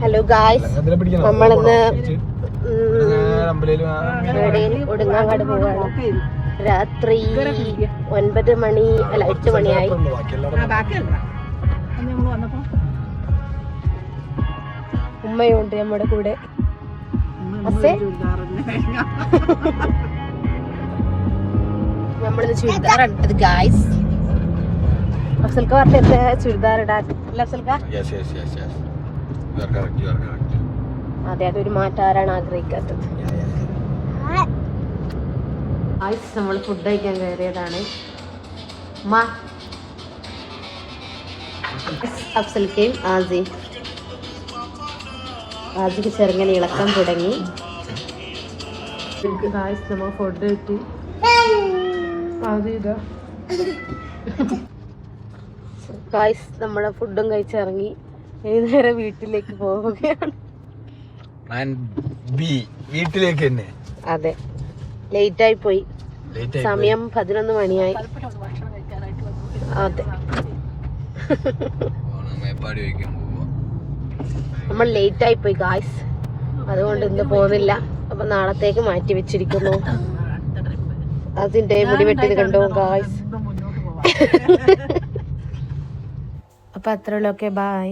Hello guys, നമ്മളിന്ന് ഒടുങ്ങാങ്ങാട് പോവാണ്. രാത്രി 9 മണി അല്ല 8 മണിയായി. ഉമ്മയുണ്ട് നമ്മുടെ കൂടെ. നമ്മളിന്ന് ചുരിദാറാണ് ഇട്ടത് ഗായ്സ്. അഫ്സൽക്ക പറഞ്ഞ ചുരിദാർ ഇടാൻ അല്ല അഫ്സൽക്ക? അതെ, അതൊരു മാറ്റം ആരാണ് ആഗ്രഹിക്കാത്തത്. നമ്മൾ ഫുഡ് കഴിക്കാൻ കയറിയതാണ്. അഫ്സൽക്കയും ആസിക്ക് ചെറുങ്ങനെ ഇളക്കാൻ തുടങ്ങി. നമ്മൾ ഫുഡ് കിട്ടി. നമ്മളെ ഫുഡും കഴിച്ചിറങ്ങി. നേരെ വീട്ടിലേക്ക് പോവുകയാണ്. വീട്ടിലേക്ക് തന്നെ. അതെ, ലേറ്റ് ആയി പോയി. സമയം 11 മണിയായി. അതെ, നമ്മൾ ലേറ്റ് ആയി പോയി ഗായ്സ്. അതുകൊണ്ട് ഇന്ന് പോകുന്നില്ല. അപ്പൊ നാളത്തേക്ക് മാറ്റി വെച്ചിരിക്കുന്നു. അതിന്റെ മുടി വെട്ടിയത് കണ്ടോ ഗായ്സ്. അപ്പൊ അത്രയുള്ളൂ. Okay, by.